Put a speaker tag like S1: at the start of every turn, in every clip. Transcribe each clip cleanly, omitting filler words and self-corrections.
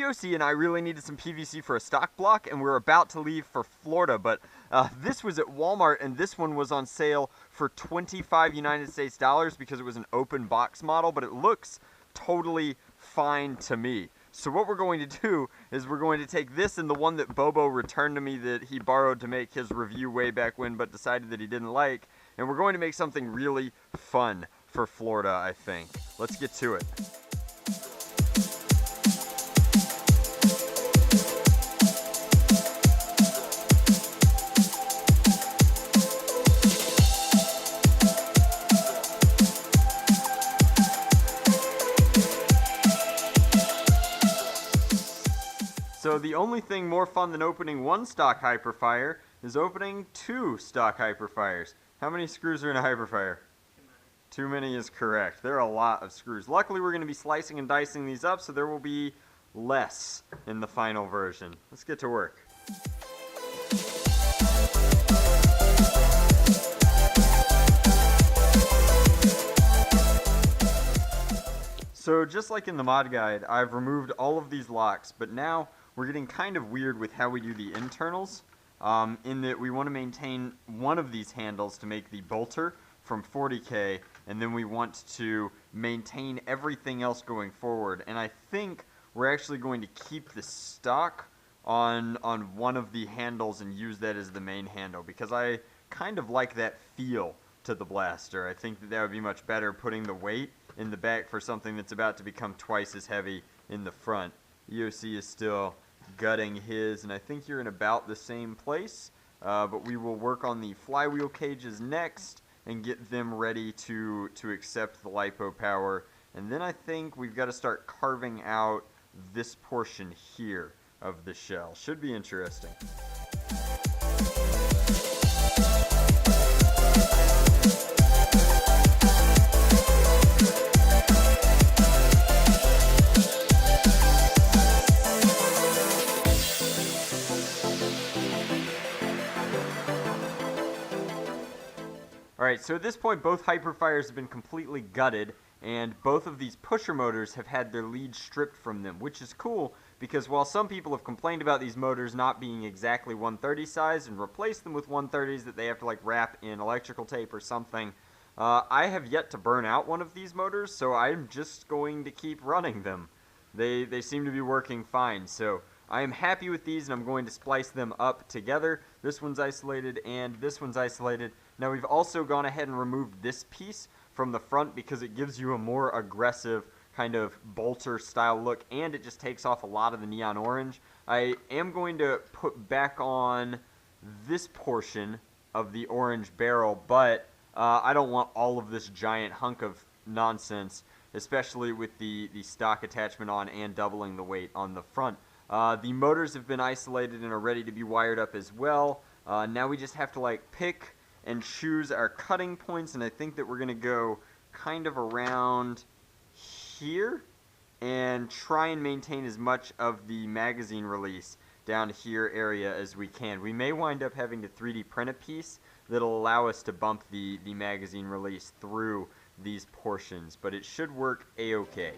S1: EOC and I really needed some PVC for a stock block, and we're about to leave for Florida, but this was at Walmart, and this one was on sale for 25 United States dollars because it was an open box model, but it looks totally fine to me. So what we're going to do is we're going to take this and the one that Bobo returned to me that he borrowed to make his review way back when, but decided that he didn't like, and we're going to make something really fun for Florida, I think. Let's get to it. So the only thing more fun than opening one stock Hyperfire is opening two stock Hyperfires. How many screws are in a Hyperfire? Too many is correct. There are a lot of screws. Luckily, we're going to be slicing and dicing these up, so there will be less in the final version. Let's get to work. So just like in the mod guide, I've removed all of these locks, but now we're getting kind of weird with how we do the internals, in that we want to maintain one of these handles to make the bolter from 40K, and then we want to maintain everything else going forward. And I think we're actually going to keep the stock on one of the handles and use that as the main handle, because I kind of like that feel to the blaster. I think that would be much better, putting the weight in the back for something that's about to become twice as heavy in the front. EOC is still gutting his, and I think you're in about the same place, but we will work on the flywheel cages next and get them ready to accept the LiPo power. And then I think we've got to start carving out this portion here of the shell. Should be interesting. Alright, so at this point both Hyperfires have been completely gutted, and both of these pusher motors have had their leads stripped from them, which is cool because while some people have complained about these motors not being exactly 130 size and replaced them with 130s that they have to like wrap in electrical tape or something, I have yet to burn out one of these motors, so I'm just going to keep running them. They seem to be working fine, so I am happy with these, and I'm going to splice them up together. This one's isolated and this one's isolated. Now we've also gone ahead and removed this piece from the front because it gives you a more aggressive kind of bolter style look, and it just takes off a lot of the neon orange. I am going to put back on this portion of the orange barrel, but I don't want all of this giant hunk of nonsense, especially with the stock attachment on and doubling the weight on the front. The motors have been isolated and are ready to be wired up as well. Now we just have to like pick and choose our cutting points, and I think that we're going to go kind of around here and try and maintain as much of the magazine release down here area as we can. We may wind up having to 3D print a piece that'll allow us to bump the magazine release through these portions, but it should work a-okay.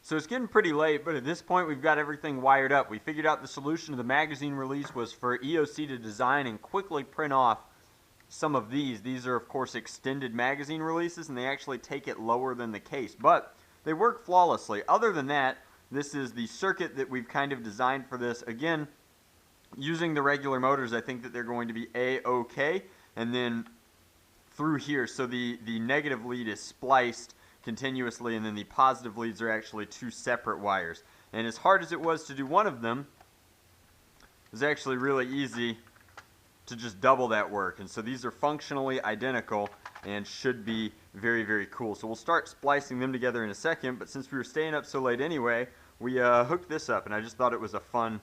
S1: So it's getting pretty late, but at this point we've got everything wired up. We figured out the solution to the magazine release was for EOC to design and quickly print off some of these. These are, of course, extended magazine releases, and they actually take it lower than the case. But they work flawlessly. Other than that, this is the circuit that we've kind of designed for this. Again, using the regular motors, I think that they're going to be A-OK. And then through here, so the negative lead is spliced continuously, and then the positive leads are actually two separate wires. And as hard as it was to do one of them, it was actually really easy to just double that work. And so these are functionally identical and should be very, very cool. So we'll start splicing them together in a second, but since we were staying up so late anyway, we hooked this up, and I just thought it was a fun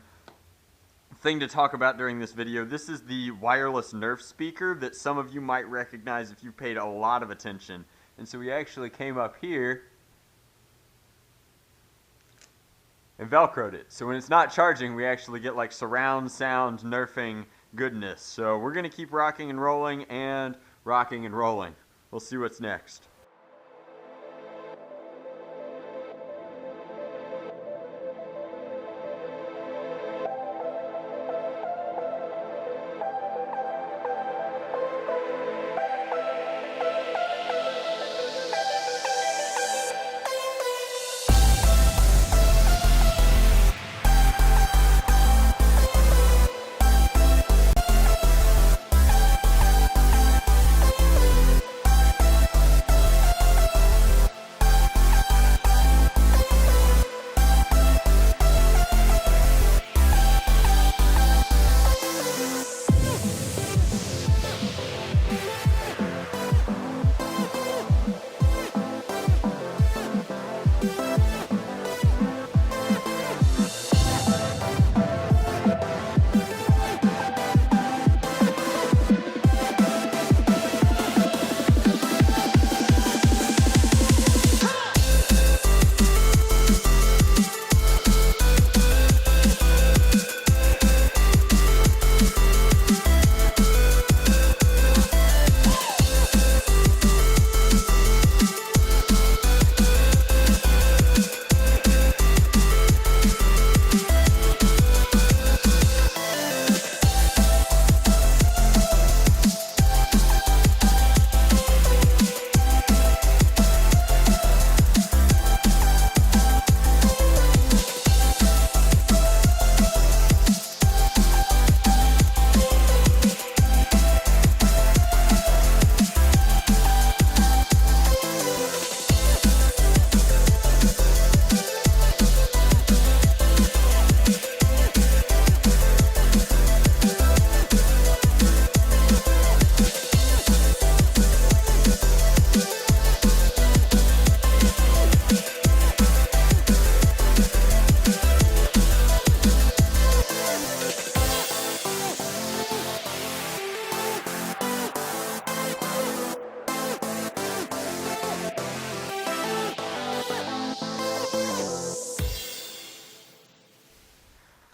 S1: thing to talk about during this video. This is the wireless Nerf speaker that some of you might recognize if you paid a lot of attention. And so we actually came up here and velcroed it. So when it's not charging, we actually get like surround sound nerfing goodness. So we're going to keep rocking and rolling and rocking and rolling. We'll see what's next.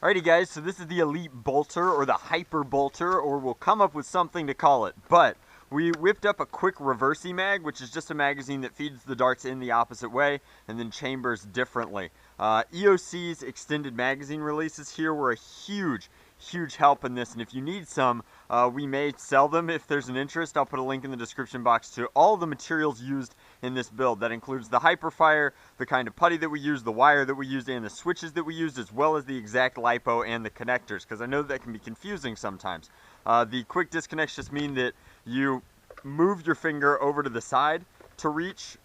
S1: Alrighty guys, so this is the Elite Bolter, or the Hyper Bolter, or we'll come up with something to call it. But we whipped up a quick reversey mag, which is just a magazine that feeds the darts in the opposite way and then chambers differently. EOC's extended magazine releases here were a huge help in this, and if you need some, we may sell them if there's an interest. I'll put a link in the description box to all the materials used in this build. That includes the Hyperfire, the kind of putty that we used, the wire that we used, and the switches that we used, as well as the exact LiPo and the connectors, because I know that can be confusing sometimes. The quick disconnects just mean that you move your finger over to the side to reach,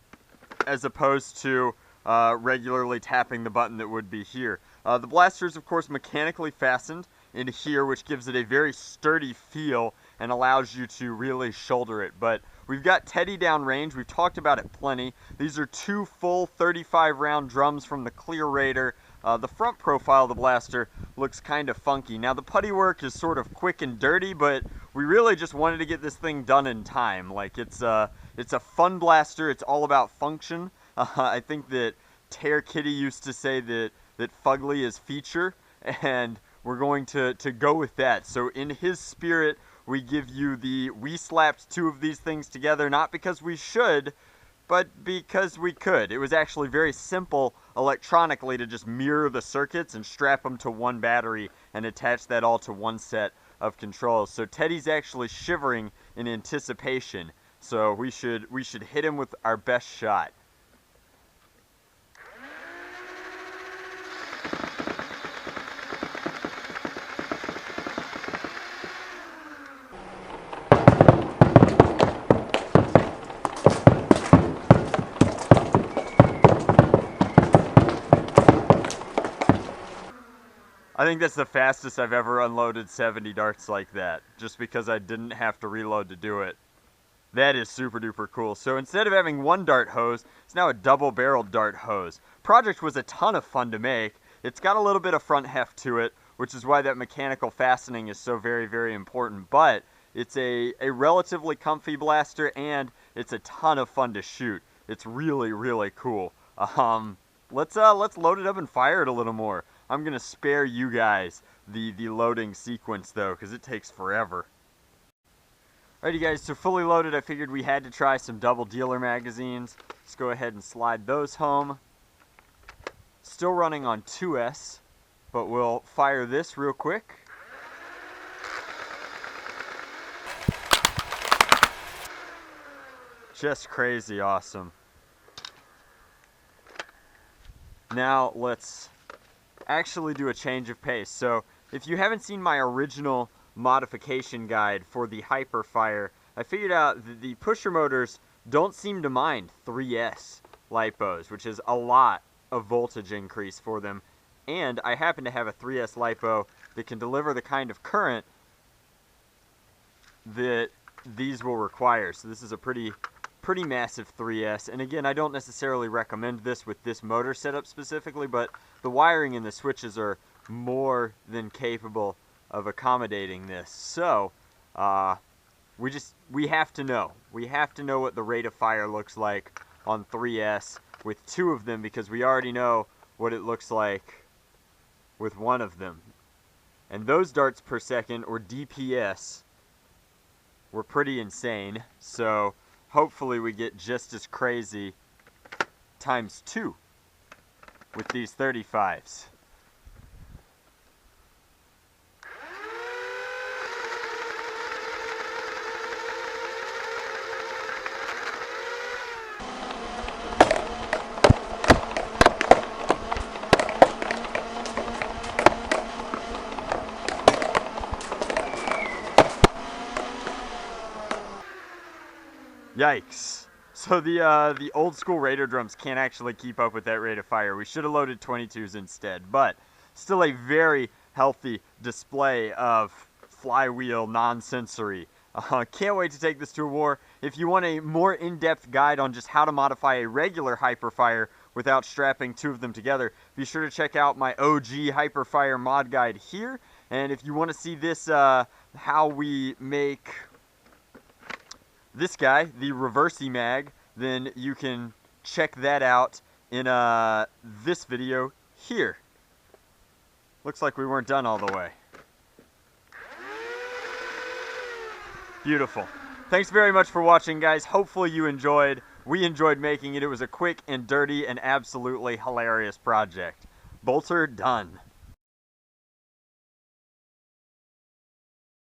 S1: as opposed to regularly tapping the button that would be here. The blaster is, of course, mechanically fastened into here, which gives it a very sturdy feel and allows you to really shoulder it. But we've got Teddy down range. We've talked about it plenty. These are two full 35 round drums from the Clear Raider. The front profile of the blaster looks kind of funky. Now the putty work is sort of quick and dirty, but we really just wanted to get this thing done in time. Like it's a fun blaster. It's all about function. I think that Tear Kitty used to say that fugly is feature, and we're going to go with that. So in his spirit, we give you we slapped two of these things together, not because we should, but because we could. It was actually very simple electronically to just mirror the circuits and strap them to one battery and attach that all to one set of controls. So Teddy's actually shivering in anticipation. So we should hit him with our best shot. I think that's the fastest I've ever unloaded 70 darts like that, just because I didn't have to reload to do it. That is super duper cool. So instead of having one dart hose, it's now a double-barreled dart hose. Project was a ton of fun to make. It's got a little bit of front heft to it, which is why that mechanical fastening is so very, very important. But it's a relatively comfy blaster, and it's a ton of fun to shoot. It's really, really cool. Let's load it up and fire it a little more. I'm going to spare you guys the loading sequence, though, because it takes forever. Alrighty, guys, so fully loaded, I figured we had to try some double dealer magazines. Let's go ahead and slide those home. Still running on 2S, but we'll fire this real quick. Just crazy awesome. Now, let's actually do a change of pace. So if you haven't seen my original modification guide for the Hyperfire, I figured out that the pusher motors don't seem to mind 3S LiPos, which is a lot of voltage increase for them. And I happen to have a 3S LiPo that can deliver the kind of current that these will require. So this is a pretty massive 3S, and again, I don't necessarily recommend this with this motor setup specifically, but the wiring in the switches are more than capable of accommodating this. So we have to know what the rate of fire looks like on 3S with two of them, because we already know what it looks like with one of them. And those darts per second, or DPS, were pretty insane. So hopefully we get just as crazy times 2 with these 35s. Yikes. So the old school Raider drums can't actually keep up with that rate of fire. We should have loaded 22s instead, but still a very healthy display of flywheel non-sensory. Can't wait to take this to a war. If you want a more in-depth guide on just how to modify a regular Hyperfire without strapping two of them together, be sure to check out my OG Hyperfire mod guide here. And if you want to see this, how we make this guy, the reversey mag, then you can check that out in this video here. Looks like we weren't done all the way. Beautiful. Thanks very much for watching, guys. Hopefully you enjoyed. We enjoyed making it. It was a quick and dirty and absolutely hilarious project. Bolter done.